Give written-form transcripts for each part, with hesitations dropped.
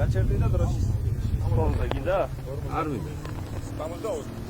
გაჩერდი და დროშის. ხონდა გინდა? არ მინდა. 72.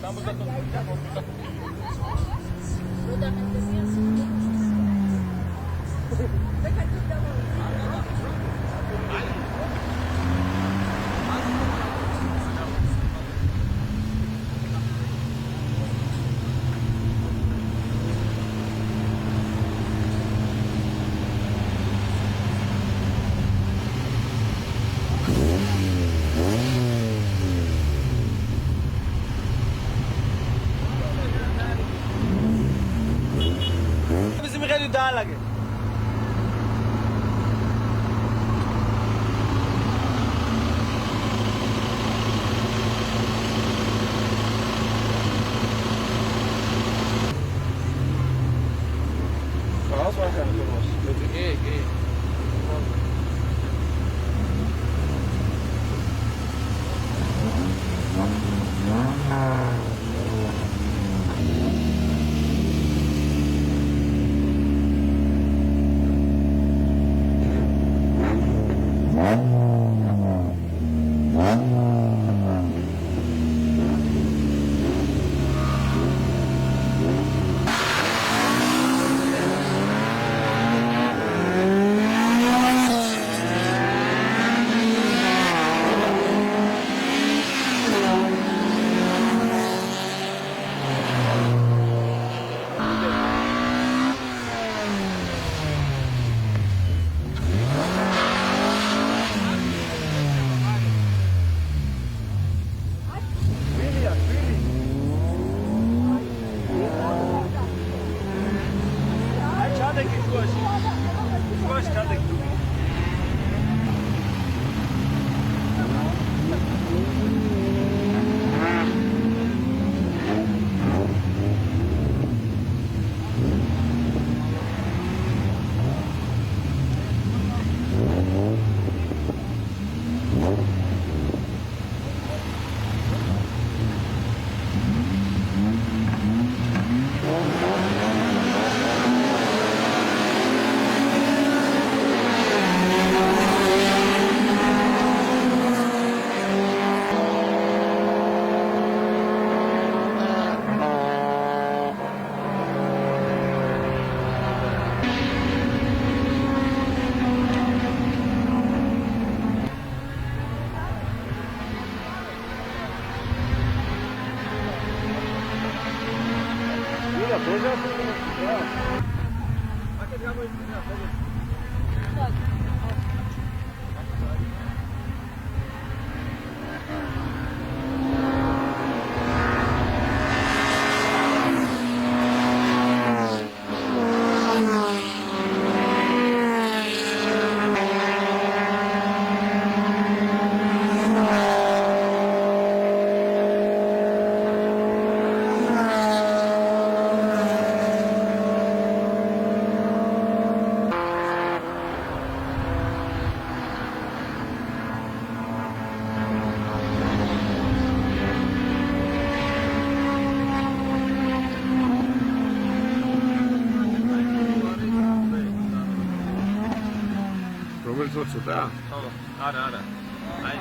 დაალაგე. Raus war kein Los. Bitte geh. ცოტა? ხო, არა. აი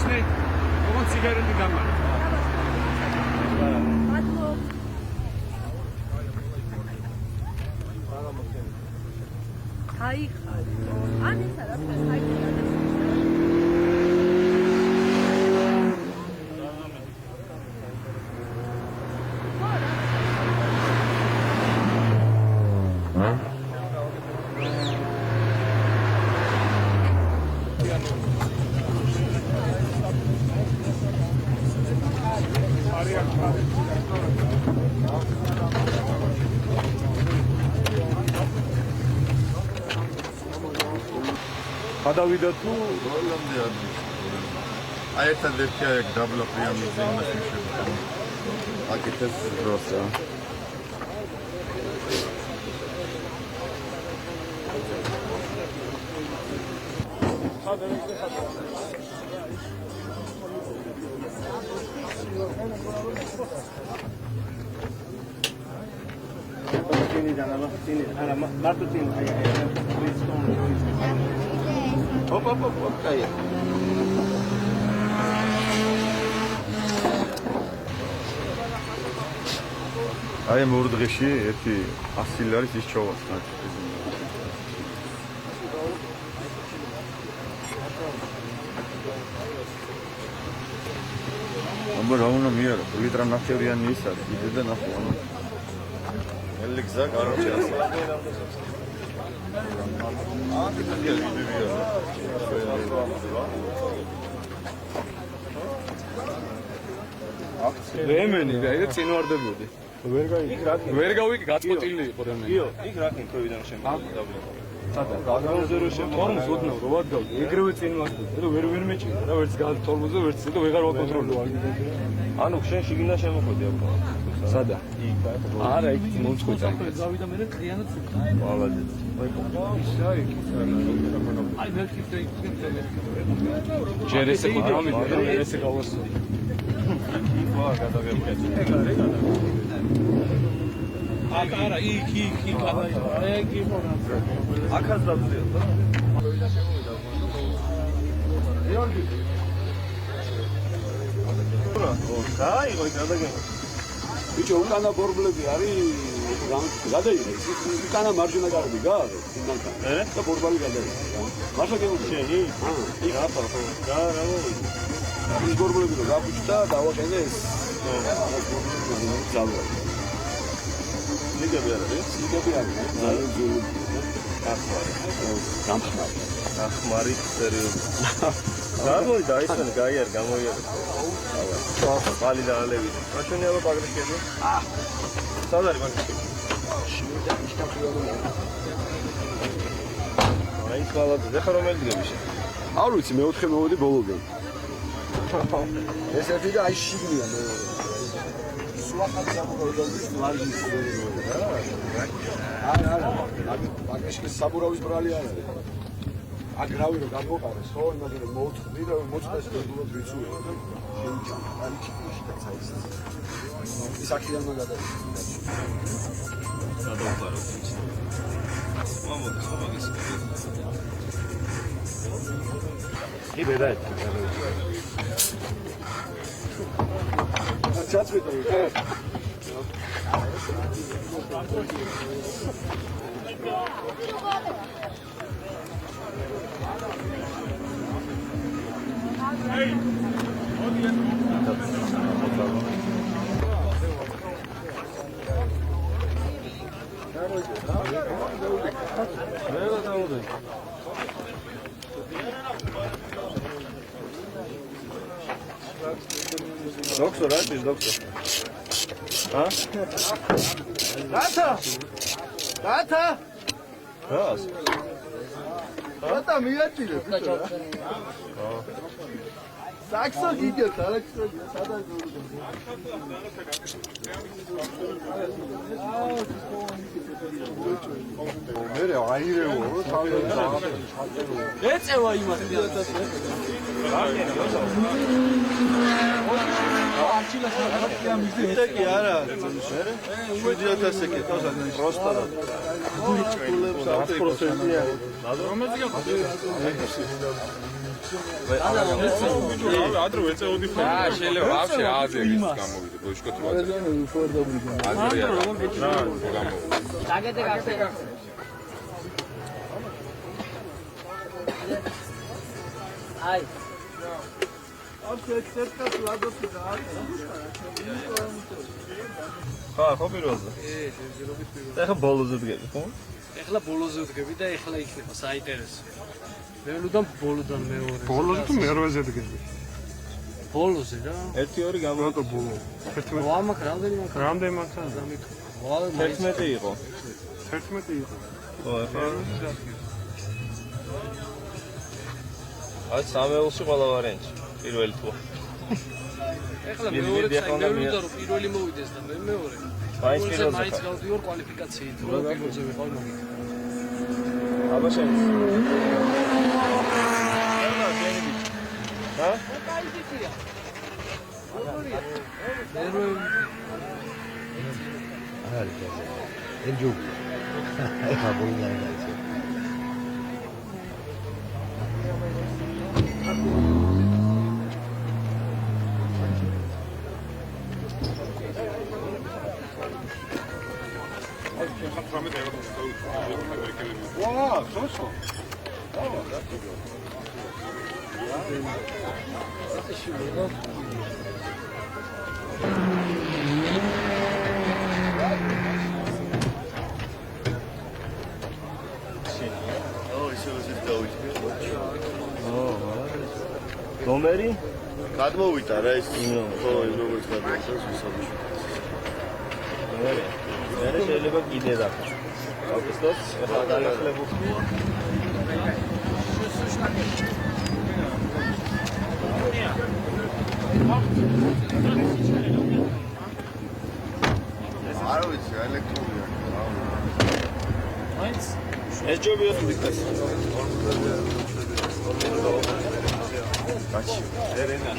Ясный. Вот сигареты дома. Ай, а не сара, ай. გადავიდა თუ რომლამდე არის? აი ერთადერთია ეგ დაბლა პრიამიძე იმას მიშება. აკეთებს დროს რა. ოპ, კაია. აი ამ ორ დღეში ერთი 100 ლარის ის ჩოვას. აბა რა უნდა მიარა? ლიტრა ნახევრიანი ის არის, იდე და ნახო ანუ. ელი გზა კაროჩე ასე. რემენი რა იდა წინ ვარდებოდი. ვერ გავიკი გაწყვეტილი იყო რემენი. იო, იქ რა ქენ თვიდან შემოვიდა. სადა გაგაუზე რო შემოვიდა. ოდნავ რო ვადგავდი. ეგრევე წინ ვარდებოდი. და ვერ მეჭირდა რა ვერც გალტორმოზე ვერც და ვეღარ ვაკონტროლებდი. ანუ შენ შიგნიდან შემოხვედი აბა. სადა? არა, იქ მომწყვეტა. გავიდა მე კრიანად ცუქა. მალადი. აი მე კიდე ჯერ ესე გამომიდა, ესე გავასწრო. ვა გადაგებია. აქ არა, იქ არა, ეგ იყო რა. აქაც დაწია და გაიგო იქ გადაგებია. ბიჭო, უკანა ბორბლები არის გადაიღე. უკანა მარჯვენა კარები გააღე. იმანთან. და ბორბალი გადაიღე. მაშა გეუბნები. იქ აფა ხო. რა მოვიდა. ის ბორბლები რო გაბუჭდა, დავაყენე ეს. ძალა. ნიგები არის? ნიგები არის. ძალიან ძველი. ახმარი. გამხმარი. ახმარი სერიოზულად. გამოვიდა ისინი გაიარ გამოიარა. ავა. პალი და ალევი. რაშენი აბა პაგრიშკები? სად არის პაგრიშკები? აი ხალხი და ხარომელი დგები შე. არ ვიცი, მეოთხე მოვედი ბოლოდან. ეს ერთი და აი შიგნია მე. სულახად გამოვიდი მარჯნის რა. არა. პაგრიშკის საბურავის ბრალი არ არის. აგრავი რომ გამოყარეს, ხო, იმაგინე მოუწდი და მოწდეს და დულად ვიცუე. შეიჭამ, არის ჩიქში და წაის. ის აქედან მაგადაა. გადავყარო. მამოდი, ხო მაგის. იბე და ეს. ჩაცვიტო. Doktor, açmış doktor. Ha? Gata! Raz. Gata მიაჭირე ბიჭო. საქსო გიგე საქსო სადაც მერე აირეო თავი ეწევა იმას კი არა 7000 ეკე თავს პროსტა გულებს 100%-ია ადრე ეწეოდი ხო? შეიძლება ვაფშე აზე ის გამოვიდა ბოშკოთ რო აზე დაგეთე გახსე აი ხო პირველზე. ეხლა ბოლოზე დგები, ხო? ეხლა ბოლოზე ვდგები და ეხლა იქნება საინტერესო. მევლუდან ბოლოდან მეორე. ბოლოზე თუ მერვეზე დგები ბოლოზე რა. 1-2 გამოვიდა. რატო ბოლო ვა მაგ რამდენი მაგ? რამდენი მაქვს 11 იყო. 11 იყო ხო, ეხლა აი სამეულში ყველა ვარიანტი. პირველი თუა. ეხლა მეორე მევლუდან რომ პირველი მოვიდეს და მე მეორე. მაინც პირველზე. მაინც გავდივარ კვალიფიკაციით. რა პირველზე ვიყავ მაგით. აბა შენ. ჰა? ენჯუ ეხა ბოლნა ის ვა, სოსო. ნომერი? გადმოვიდა რა ეს ხო, როგორც გადმოვიდა ვისაუბრე. მე შეიძლება კიდე დაფა. ავტოსტოპს ახლა დაახლებული. არ ვიცი, ელექტრონია. მაინც ეს ჯობია თუ დიქტას. კაცი, ერენა.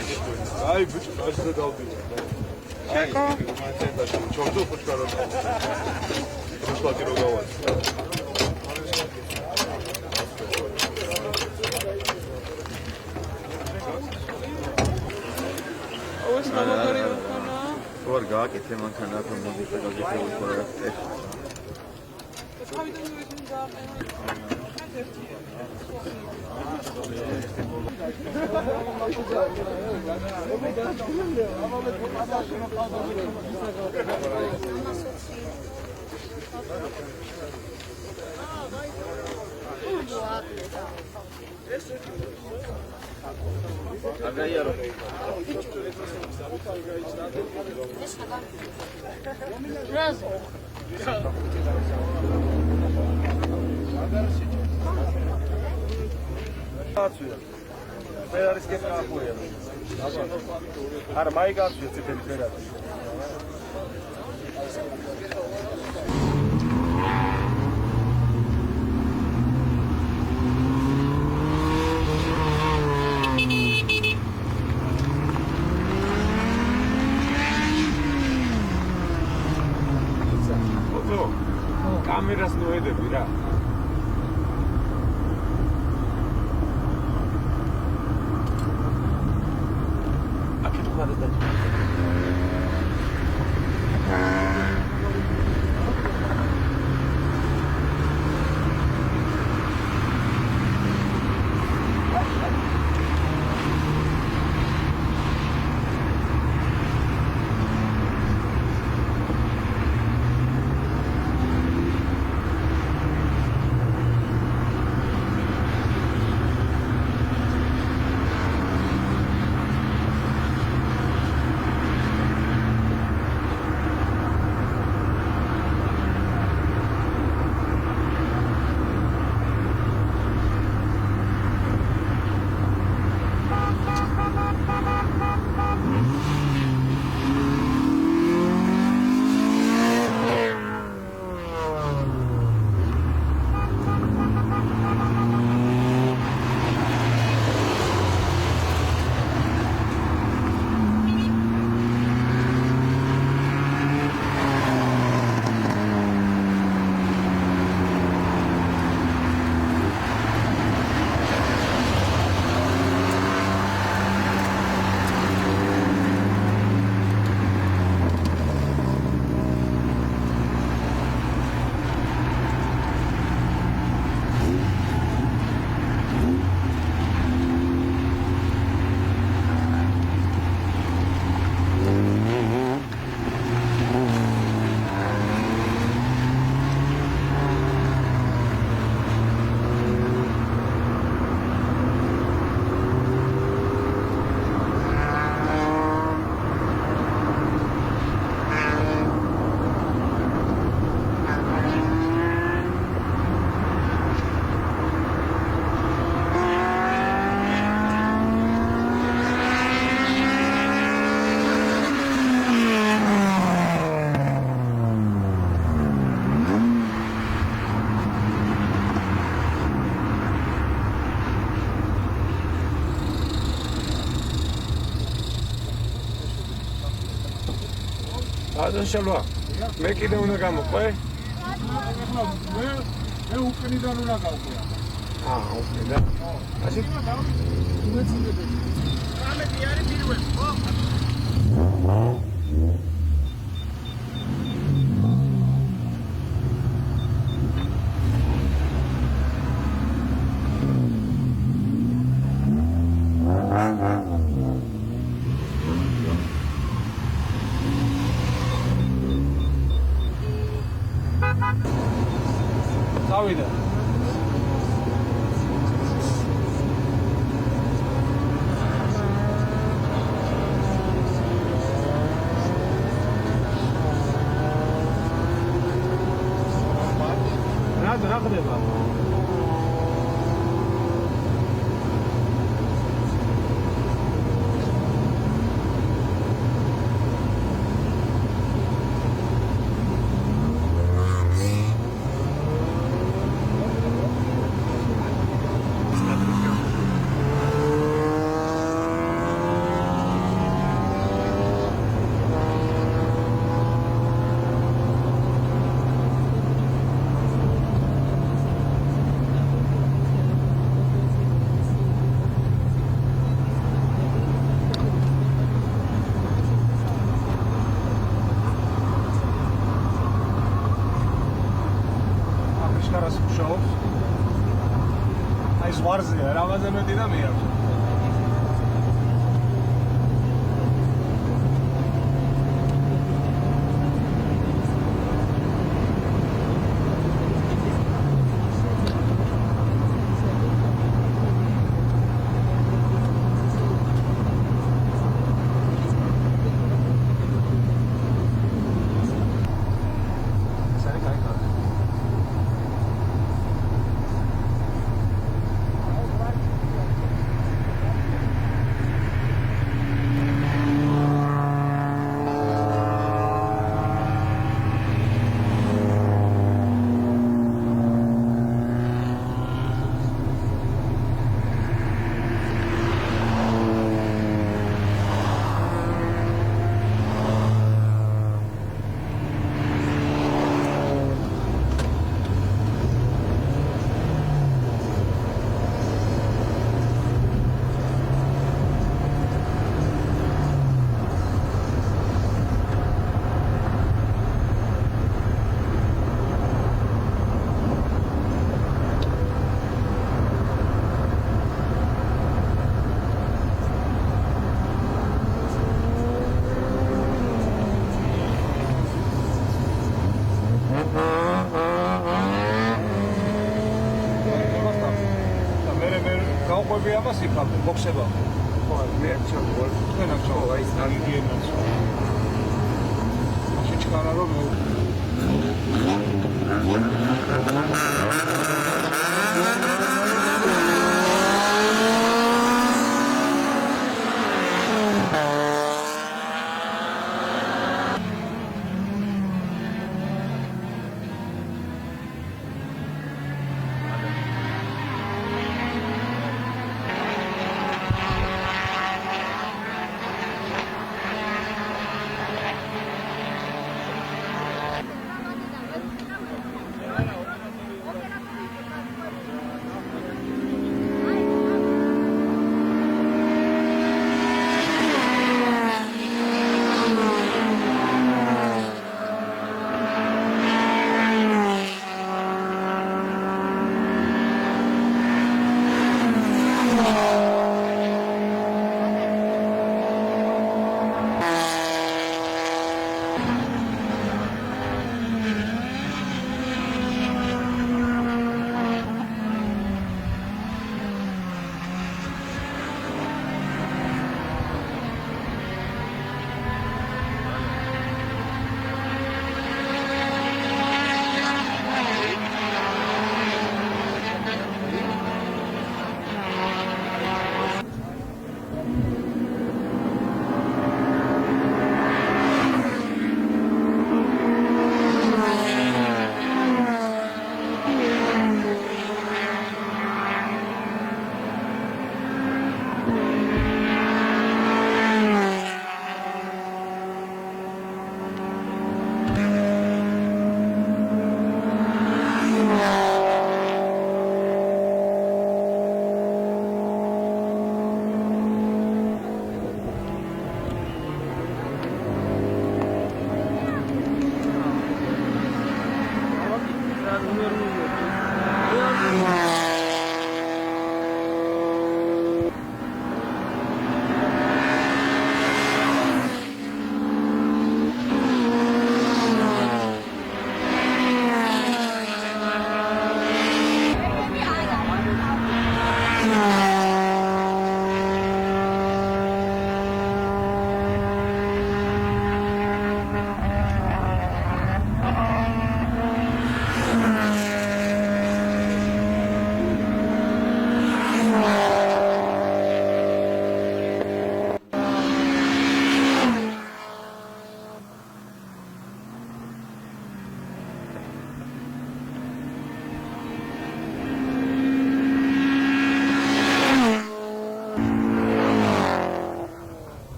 აი ბიჭო ასე დავდივარ შეკო ჩორტო ხოჭკარო რუსლაკი რო გავალ ოს მაგარი ხანა ხო არ გააკეთე მანქანა აქ მომიწევს გაგიხევს ხო რა თავიდან ვისმ აგაიარო მე არის კეთაახურია. არა, მაიგაცია ცეთელი ფერად. კამერას ნოედები რა. აზანშალვა. მე კიდე უნდა გამოყვე? მე უკნიდან უნდა გავყვე. უკნიდან. ასე? წავიდა. რა ხდება? აი ზვარზეა, რამაზე მეტი და მე აქვს. გავყვები ამას იქამდე, მოხსება. ხო, მე ჩავარ. თქვენ აქ ჩავარ, აი საგიგენაც. ასე ჩქარა რომ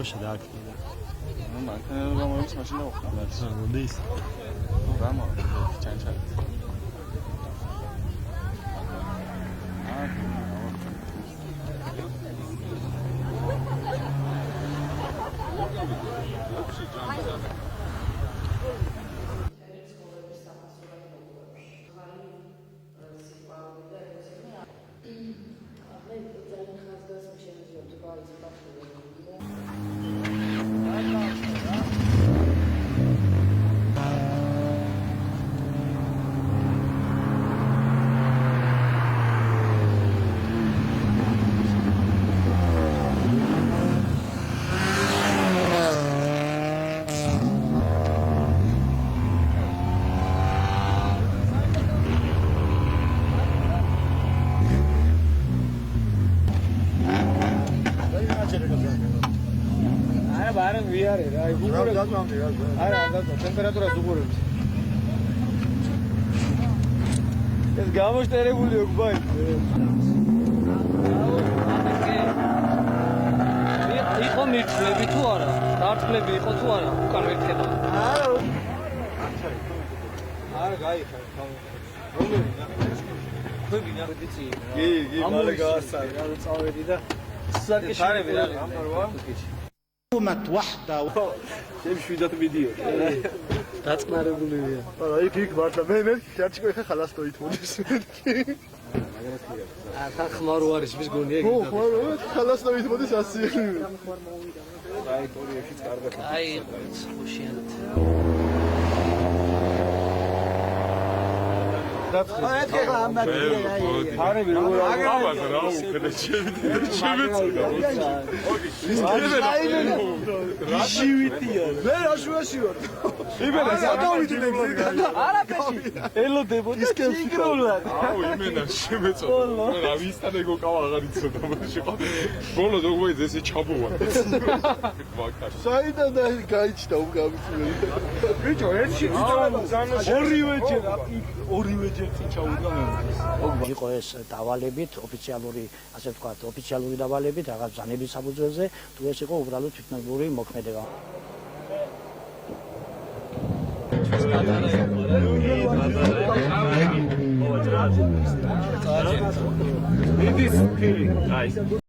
გამოსა და აქ. ნუ მანქანა გამოდის მაშინ და ვხამაც. მოდის. რამა ჩანჩალი. არა ვიარე რა იგურებ დაწვამდე რა არა ტემპერატურა უყურებს ეს გამოშტერებული ოქბაი იყო მირთლები თუ არა დარტყმები იყო თუ არა უკან ვერთხება არა გაიხარ რომელი ხვები ნახეთიცი კი მალე გაასწარი რა წავედი და საკეშები რა ამარვა حكومة واحدة შეშვიდათ მიდიო დაწყნარებულია არა იქ მართლა მე ჩარჩიკო ხა ხალას თო ითმოდის ახლა ხმარო არის მის გონია ხო ხმარო ხალას თო ითმოდის ასე ტერიტორიებშიც კარგად აი ხუშიანად ეთქება ამბატია არები როგორ ამას რა უკედა ჟივიტია მე რაშუაში ვარ იმენა სადავიდი არაფერი ელოდებოდი სიკრულად აუ იმენა შემეწონა რა ვისთან ეგო კავა აღარ იცოდა მაშინ ბოლოს როგორ ესე ჩაბოვა საიდან და გაიჩნდა უკავიწული ბიჭო ერთში ორივეჯერ წინ ჩაუდგა მე იყო ეს დავალებით ოფიციალური ასე ვთქვათ ოფიციალური დავალებით რაღაც ბრძანების საფუძველზე თუ ეს იყო უბრალოდ თვითნებური მოქმედება მიდის ფილი აი